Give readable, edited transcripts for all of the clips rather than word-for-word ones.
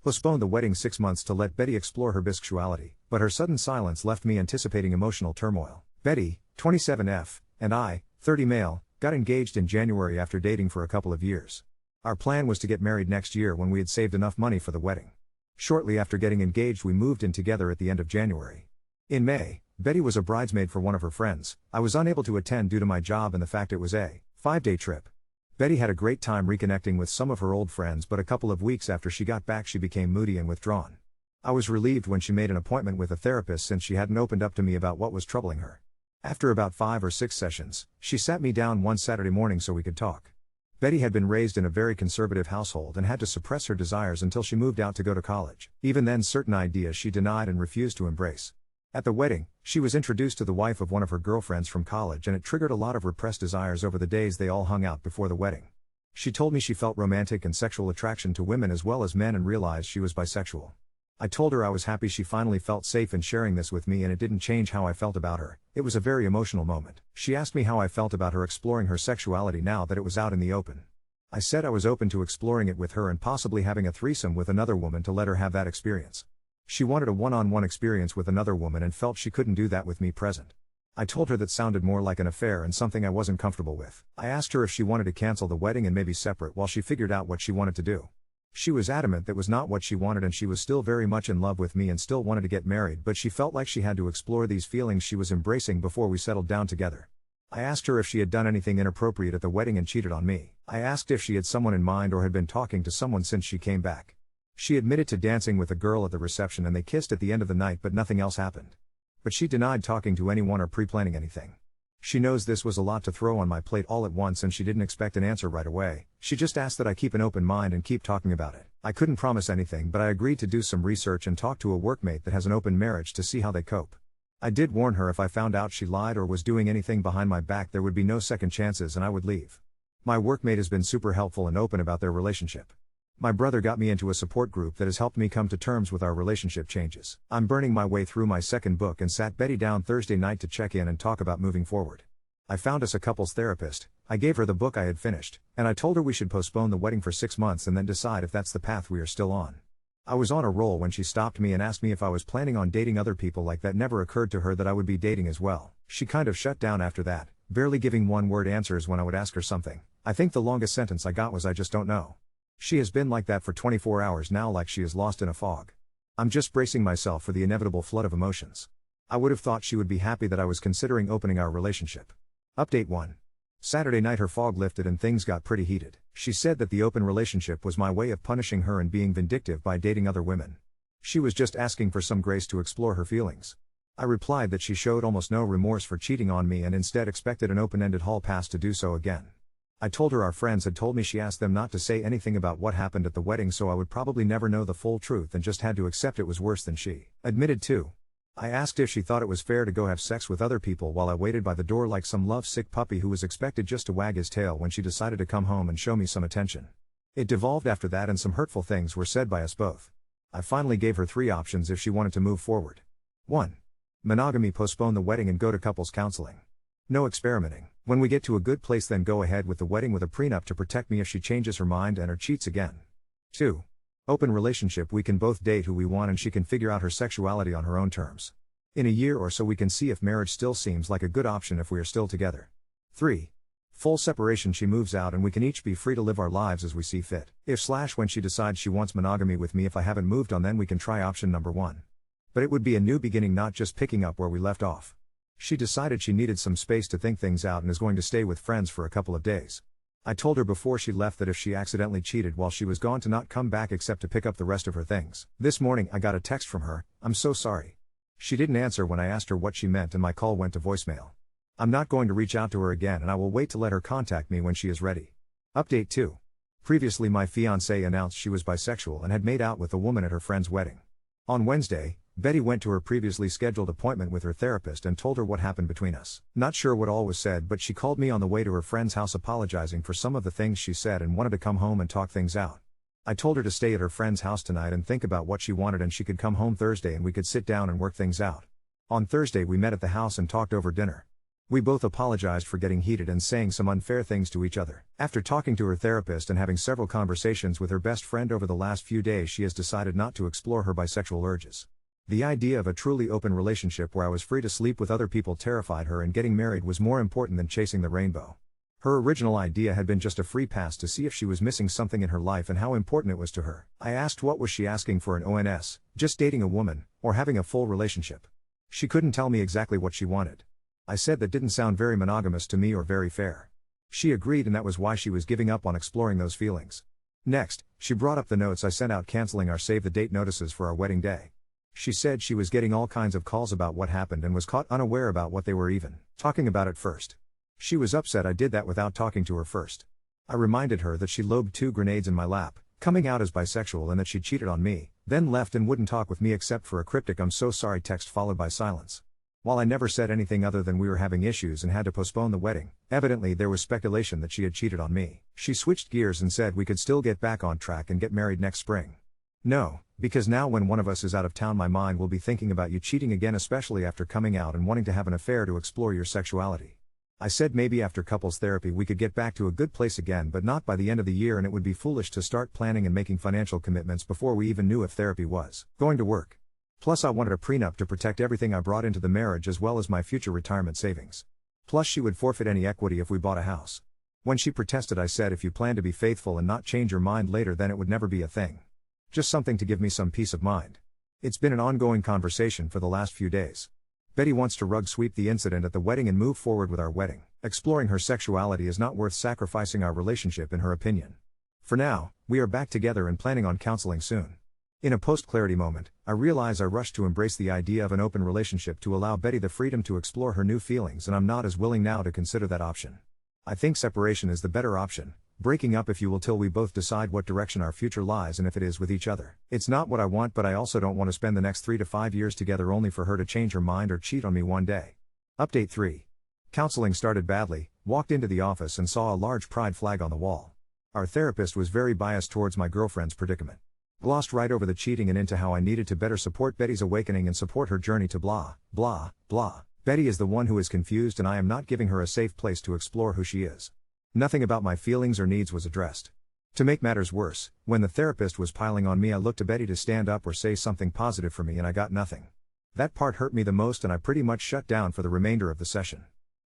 Postponed the wedding 6 months to let Betty explore her bisexuality, but her sudden silence left me anticipating emotional turmoil. Betty, 27F, and I, 30 male, got engaged in January after dating for a couple of years. Our plan was to get married next year when we had saved enough money for the wedding. Shortly after getting engaged, we moved in together at the end of January. In May, Betty was a bridesmaid for one of her friends. I was unable to attend due to my job and the fact it was a 5-day trip. Betty had a great time reconnecting with some of her old friends, but a couple of weeks after she got back she became moody and withdrawn. I was relieved when she made an appointment with a therapist since she hadn't opened up to me about what was troubling her. After about 5 or 6 sessions, she sat me down one Saturday morning so we could talk. Betty had been raised in a very conservative household and had to suppress her desires until she moved out to go to college. Even then, certain ideas she denied and refused to embrace. At the wedding, she was introduced to the wife of one of her girlfriends from college, and it triggered a lot of repressed desires over the days they all hung out before the wedding. She told me she felt romantic and sexual attraction to women as well as men and realized she was bisexual. I told her I was happy she finally felt safe in sharing this with me, and it didn't change how I felt about her. It was a very emotional moment. She asked me how I felt about her exploring her sexuality now that it was out in the open. I said I was open to exploring it with her and possibly having a threesome with another woman to let her have that experience. She wanted a one-on-one experience with another woman and felt she couldn't do that with me present. I told her that sounded more like an affair and something I wasn't comfortable with. I asked her if she wanted to cancel the wedding and maybe separate while she figured out what she wanted to do. She was adamant that was not what she wanted, and she was still very much in love with me and still wanted to get married, but she felt like she had to explore these feelings she was embracing before we settled down together. I asked her if she had done anything inappropriate at the wedding and cheated on me. I asked if she had someone in mind or had been talking to someone since she came back. She admitted to dancing with a girl at the reception and they kissed at the end of the night, but nothing else happened. But she denied talking to anyone or pre-planning anything. She knows this was a lot to throw on my plate all at once and she didn't expect an answer right away. She just asked that I keep an open mind and keep talking about it. I couldn't promise anything, but I agreed to do some research and talk to a workmate that has an open marriage to see how they cope. I did warn her if I found out she lied or was doing anything behind my back there would be no second chances and I would leave. My workmate has been super helpful and open about their relationship. My brother got me into a support group that has helped me come to terms with our relationship changes. I'm burning my way through my second book and sat Betty down Thursday night to check in and talk about moving forward. I found us a couples therapist, I gave her the book I had finished, and I told her we should postpone the wedding for 6 months and then decide if that's the path we are still on. I was on a roll when she stopped me and asked me if I was planning on dating other people. Like that never occurred to her that I would be dating as well. She kind of shut down after that, barely giving one-word answers when I would ask her something. I think the longest sentence I got was "I just don't know." She has been like that for 24 hours now, like she is lost in a fog. I'm just bracing myself for the inevitable flood of emotions. I would have thought she would be happy that I was considering opening our relationship. Update 1. Saturday night her fog lifted and things got pretty heated. She said that the open relationship was my way of punishing her and being vindictive by dating other women. She was just asking for some grace to explore her feelings. I replied that she showed almost no remorse for cheating on me and instead expected an open-ended hall pass to do so again. I told her our friends had told me she asked them not to say anything about what happened at the wedding, so I would probably never know the full truth and just had to accept it was worse than she admitted to. I asked if she thought it was fair to go have sex with other people while I waited by the door like some lovesick puppy who was expected just to wag his tail when she decided to come home and show me some attention. It devolved after that and some hurtful things were said by us both. I finally gave her 3 options if she wanted to move forward. 1. Monogamy, postpone the wedding and go to couples counseling. No experimenting. When we get to a good place then go ahead with the wedding with a prenup to protect me if she changes her mind and or cheats again. 2. Open relationship, we can both date who we want and she can figure out her sexuality on her own terms. In a year or so we can see if marriage still seems like a good option if we are still together. 3. Full separation, she moves out and we can each be free to live our lives as we see fit. When she decides she wants monogamy with me if I haven't moved on, then we can try option number 1. But it would be a new beginning, not just picking up where we left off. She decided she needed some space to think things out and is going to stay with friends for a couple of days. I told her before she left that if she accidentally cheated while she was gone to not come back except to pick up the rest of her things. This morning I got a text from her, "I'm so sorry." She didn't answer when I asked her what she meant and my call went to voicemail. I'm not going to reach out to her again and I will wait to let her contact me when she is ready. Update 2. Previously my fiancée announced she was bisexual and had made out with a woman at her friend's wedding. On Wednesday, Betty went to her previously scheduled appointment with her therapist and told her what happened between us. Not sure what all was said, but she called me on the way to her friend's house apologizing for some of the things she said and wanted to come home and talk things out. I told her to stay at her friend's house tonight and think about what she wanted and she could come home Thursday and we could sit down and work things out. On Thursday we met at the house and talked over dinner. We both apologized for getting heated and saying some unfair things to each other. After talking to her therapist and having several conversations with her best friend over the last few days, she has decided not to explore her bisexual urges. The idea of a truly open relationship where I was free to sleep with other people terrified her, and getting married was more important than chasing the rainbow. Her original idea had been just a free pass to see if she was missing something in her life and how important it was to her. I asked what was she asking for in ONS, just dating a woman, or having a full relationship. She couldn't tell me exactly what she wanted. I said that didn't sound very monogamous to me or very fair. She agreed, and that was why she was giving up on exploring those feelings. Next, she brought up the notes I sent out canceling our save the date notices for our wedding day. She said she was getting all kinds of calls about what happened and was caught unaware about what they were even talking about at first. She was upset I did that without talking to her first. I reminded her that she lobbed 2 grenades in my lap, coming out as bisexual, and that she cheated on me, then left and wouldn't talk with me except for a cryptic "I'm so sorry" text followed by silence. While I never said anything other than we were having issues and had to postpone the wedding, evidently there was speculation that she had cheated on me. She switched gears and said we could still get back on track and get married next spring. No, because now when one of us is out of town, my mind will be thinking about you cheating again, especially after coming out and wanting to have an affair to explore your sexuality. I said maybe after couples therapy we could get back to a good place again, but not by the end of the year, and it would be foolish to start planning and making financial commitments before we even knew if therapy was going to work. Plus I wanted a prenup to protect everything I brought into the marriage as well as my future retirement savings. Plus she would forfeit any equity if we bought a house. When she protested, I said if you plan to be faithful and not change your mind later, then it would never be a thing. Just something to give me some peace of mind. It's been an ongoing conversation for the last few days. Betty wants to rug sweep the incident at the wedding and move forward with our wedding. Exploring her sexuality is not worth sacrificing our relationship, in her opinion. For now, we are back together and planning on counseling soon. In a post-clarity moment, I realize I rushed to embrace the idea of an open relationship to allow Betty the freedom to explore her new feelings, and I'm not as willing now to consider that option. I think separation is the better option, breaking up if you will, till we both decide what direction our future lies and if it is with each other. It's not what I want, but I also don't want to spend the next 3 to 5 years together only for her to change her mind or cheat on me one day. Update 3. Counseling started badly. Walked into the office and saw a large pride flag on the wall. Our therapist was very biased towards my girlfriend's predicament. Glossed right over the cheating and into how I needed to better support Betty's awakening and support her journey to blah, blah, blah. Betty is the one who is confused, and I am not giving her a safe place to explore who she is. Nothing about my feelings or needs was addressed. To make matters worse, when the therapist was piling on me, I looked to Betty to stand up or say something positive for me, and I got nothing. That part hurt me the most, and I pretty much shut down for the remainder of the session.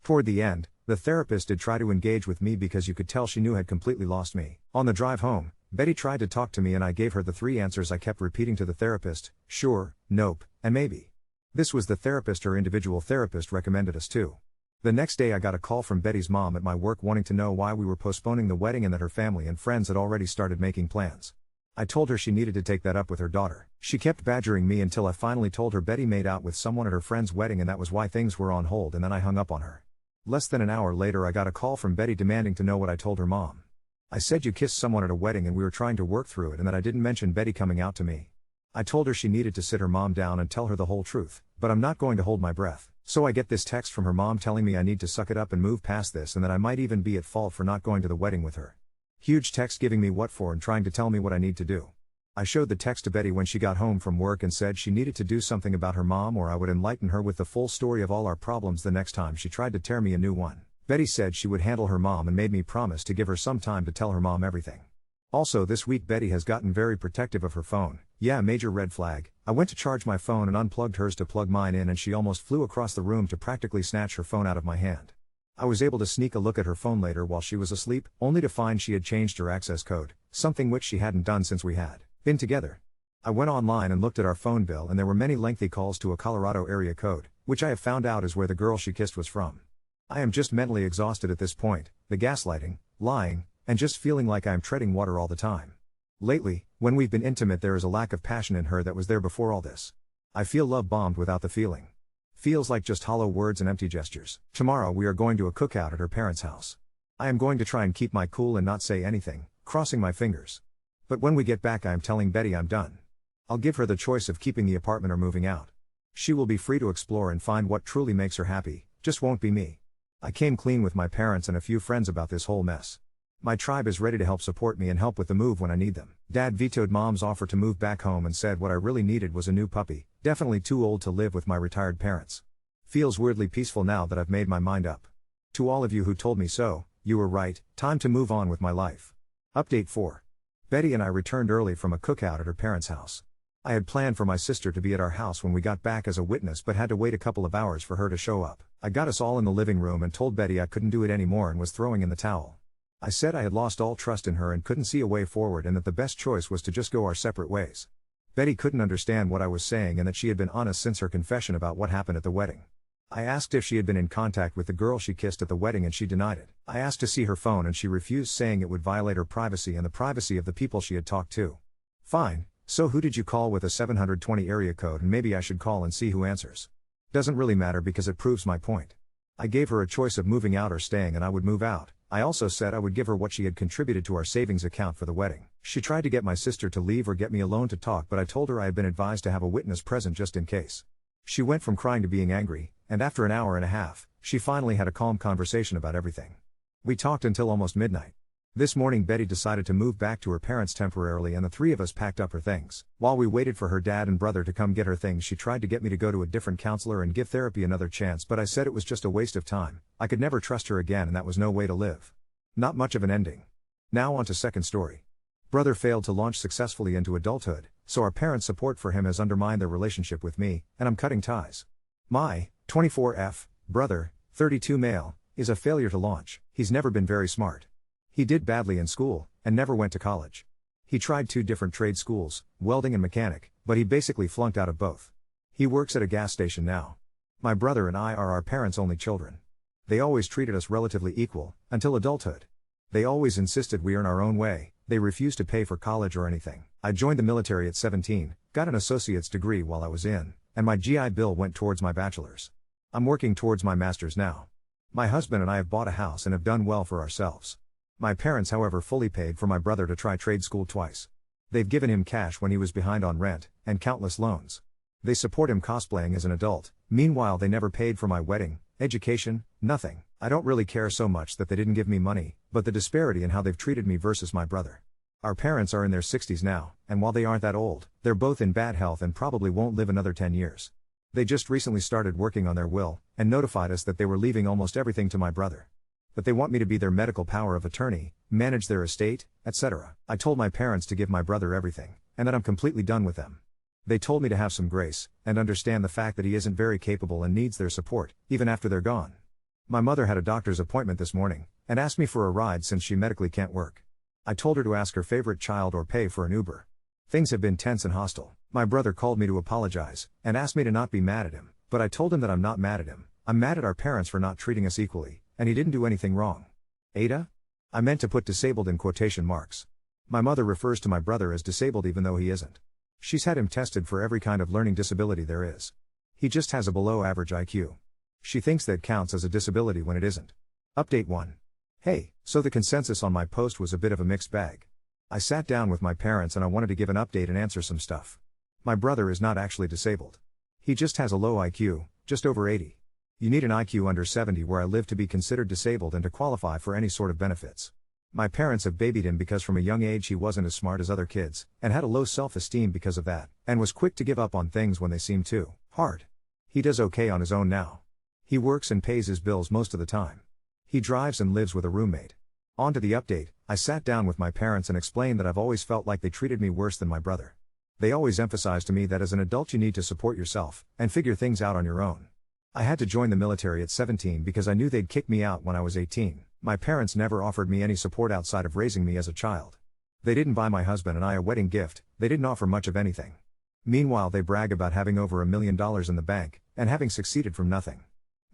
Toward the end, the therapist did try to engage with me because you could tell she knew I had completely lost me. On the drive home, Betty tried to talk to me and I gave her the 3 answers I kept repeating to the therapist: sure, nope, and maybe. This was the therapist her individual therapist recommended us to. The next day I got a call from Betty's mom at my work wanting to know why we were postponing the wedding and that her family and friends had already started making plans. I told her she needed to take that up with her daughter. She kept badgering me until I finally told her Betty made out with someone at her friend's wedding and that was why things were on hold, and then I hung up on her. Less than an hour later I got a call from Betty demanding to know what I told her mom. I said you kissed someone at a wedding and we were trying to work through it, and that I didn't mention Betty coming out to me. I told her she needed to sit her mom down and tell her the whole truth, but I'm not going to hold my breath. So I get this text from her mom telling me I need to suck it up and move past this, and that I might even be at fault for not going to the wedding with her. Huge text giving me what for and trying to tell me what I need to do. I showed the text to Betty when she got home from work and said she needed to do something about her mom or I would enlighten her with the full story of all our problems the next time she tried to tear me a new one. Betty said she would handle her mom and made me promise to give her some time to tell her mom everything. Also this week Betty has gotten very protective of her phone. Yeah, major red flag. I went to charge my phone and unplugged hers to plug mine in, and she almost flew across the room to practically snatch her phone out of my hand. I was able to sneak a look at her phone later while she was asleep, only to find she had changed her access code, something which she hadn't done since we had been together. I went online and looked at our phone bill, and there were many lengthy calls to a Colorado area code, which I have found out is where the girl she kissed was from. I am just mentally exhausted at this point, the gaslighting, lying, and just feeling like I am treading water all the time. Lately, when we've been intimate, there is a lack of passion in her that was there before all this. I feel love bombed without the feeling. Feels like just hollow words and empty gestures. Tomorrow we are going to a cookout at her parents' house. I am going to try and keep my cool and not say anything, crossing my fingers. But when we get back I am telling Betty I'm done. I'll give her the choice of keeping the apartment or moving out. She will be free to explore and find what truly makes her happy, just won't be me. I came clean with my parents and a few friends about this whole mess. My tribe is ready to help support me and help with the move when I need them. Dad vetoed Mom's offer to move back home and said what I really needed was a new puppy, definitely too old to live with my retired parents. Feels weirdly peaceful now that I've made my mind up. To all of you who told me so, you were right, time to move on with my life. Update 4. Betty and I returned early from a cookout at her parents' house. I had planned for my sister to be at our house when we got back as a witness but had to wait a couple of hours for her to show up. I got us all in the living room and told Betty I couldn't do it anymore and was throwing in the towel. I said I had lost all trust in her and couldn't see a way forward and that the best choice was to just go our separate ways. Betty couldn't understand what I was saying and that she had been honest since her confession about what happened at the wedding. I asked if she had been in contact with the girl she kissed at the wedding and she denied it. I asked to see her phone and she refused, saying it would violate her privacy and the privacy of the people she had talked to. Fine, so who did you call with a 720 area code, and maybe I should call and see who answers. Doesn't really matter because it proves my point. I gave her a choice of moving out or staying and I would move out. I also said I would give her what she had contributed to our savings account for the wedding. She tried to get my sister to leave or get me alone to talk, but I told her I had been advised to have a witness present just in case. She went from crying to being angry, and after an hour and a half, she finally had a calm conversation about everything. We talked until almost midnight. This morning Betty decided to move back to her parents temporarily and the three of us packed up her things. While we waited for her dad and brother to come get her things, she tried to get me to go to a different counselor and give therapy another chance, but I said it was just a waste of time. I could never trust her again and that was no way to live. Not much of an ending. Now on to second story. Brother failed to launch successfully into adulthood, so our parents' support for him has undermined their relationship with me, and I'm cutting ties. My 24F brother, 32 male, is a failure to launch. He's never been very smart. He did badly in school, and never went to college. He tried 2 different trade schools, welding and mechanic, but he basically flunked out of both. He works at a gas station now. My brother and I are our parents' only children. They always treated us relatively equal, until adulthood. They always insisted we earn our own way, they refused to pay for college or anything. I joined the military at 17, got an associate's degree while I was in, and my GI Bill went towards my bachelor's. I'm working towards my master's now. My husband and I have bought a house and have done well for ourselves. My parents, however, fully paid for my brother to try trade school twice. They've given him cash when he was behind on rent, and countless loans. They support him cosplaying as an adult, meanwhile they never paid for my wedding, education, nothing. I don't really care so much that they didn't give me money, but the disparity in how they've treated me versus my brother. Our parents are in their 60s now, and while they aren't that old, they're both in bad health and probably won't live another 10 years. They just recently started working on their will, and notified us that they were leaving almost everything to my brother. That they want me to be their medical power of attorney, manage their estate, etc. I told my parents to give my brother everything, and that I'm completely done with them. They told me to have some grace, and understand the fact that he isn't very capable and needs their support, even after they're gone. My mother had a doctor's appointment this morning, and asked me for a ride since she medically can't work. I told her to ask her favorite child or pay for an Uber. Things have been tense and hostile. My brother called me to apologize, and asked me to not be mad at him, but I told him that I'm not mad at him. I'm mad at our parents for not treating us equally, and he didn't do anything wrong. Ada? I meant to put disabled in quotation marks. My mother refers to my brother as disabled even though he isn't. She's had him tested for every kind of learning disability there is. He just has a below average IQ. She thinks that counts as a disability when it isn't. Update 1. Hey, so the consensus on my post was a bit of a mixed bag. I sat down with my parents and I wanted to give an update and answer some stuff. My brother is not actually disabled. He just has a low IQ, just over 80. You need an IQ under 70 where I live to be considered disabled and to qualify for any sort of benefits. My parents have babied him because from a young age he wasn't as smart as other kids, and had a low self-esteem because of that, and was quick to give up on things when they seemed too hard. He does okay on his own now. He works and pays his bills most of the time. He drives and lives with a roommate. On to the update. I sat down with my parents and explained that I've always felt like they treated me worse than my brother. They always emphasized to me that as an adult you need to support yourself, and figure things out on your own. I had to join the military at 17 because I knew they'd kick me out when I was 18. My parents never offered me any support outside of raising me as a child. They didn't buy my husband and I a wedding gift, they didn't offer much of anything. Meanwhile they brag about having over $1 million in the bank, and having succeeded from nothing.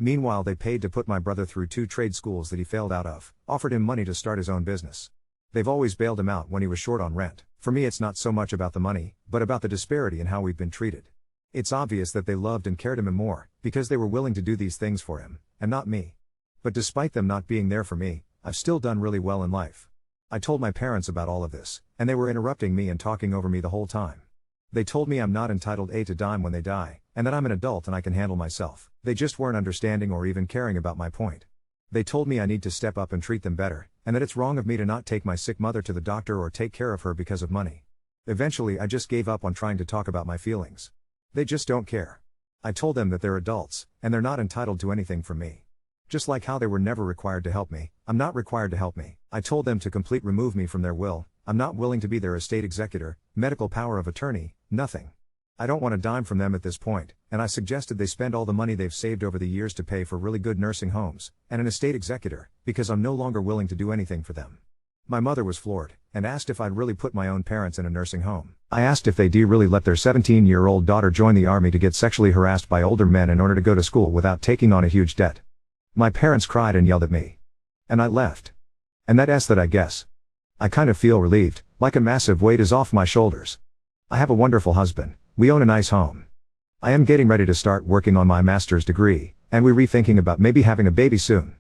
Meanwhile they paid to put my brother through 2 trade schools that he failed out of, offered him money to start his own business. They've always bailed him out when he was short on rent. For me it's not so much about the money, but about the disparity in how we've been treated. It's obvious that they loved and cared him more, because they were willing to do these things for him, and not me. But despite them not being there for me, I've still done really well in life. I told my parents about all of this, and they were interrupting me and talking over me the whole time. They told me I'm not entitled to dime when they die, and that I'm an adult and I can handle myself. They just weren't understanding or even caring about my point. They told me I need to step up and treat them better, and that it's wrong of me to not take my sick mother to the doctor or take care of her because of money. Eventually I just gave up on trying to talk about my feelings. They just don't care. I told them that they're adults, and they're not entitled to anything from me. Just like how they were never required to help me, I'm not required to help me. I told them to complete remove me from their will. I'm not willing to be their estate executor, medical power of attorney, nothing. I don't want a dime from them at this point, and I suggested they spend all the money they've saved over the years to pay for really good nursing homes, and an estate executor, because I'm no longer willing to do anything for them. My mother was floored, and asked if I'd really put my own parents in a nursing home. I asked if they'd really let their 17-year-old daughter join the army to get sexually harassed by older men in order to go to school without taking on a huge debt. My parents cried and yelled at me. And I left. And that's that, I guess. I kind of feel relieved, like a massive weight is off my shoulders. I have a wonderful husband, we own a nice home. I am getting ready to start working on my master's degree, and we're rethinking about maybe having a baby soon.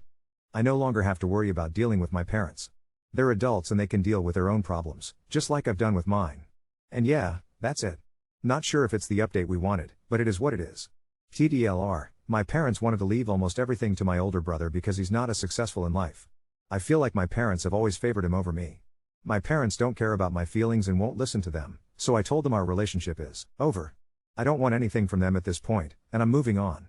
I no longer have to worry about dealing with my parents. They're adults and they can deal with their own problems, just like I've done with mine. And yeah, that's it. Not sure if it's the update we wanted, but it is what it is. TDLR, my parents wanted to leave almost everything to my older brother because he's not as successful in life. I feel like my parents have always favored him over me. My parents don't care about my feelings and won't listen to them, so I told them our relationship is over. I don't want anything from them at this point, and I'm moving on.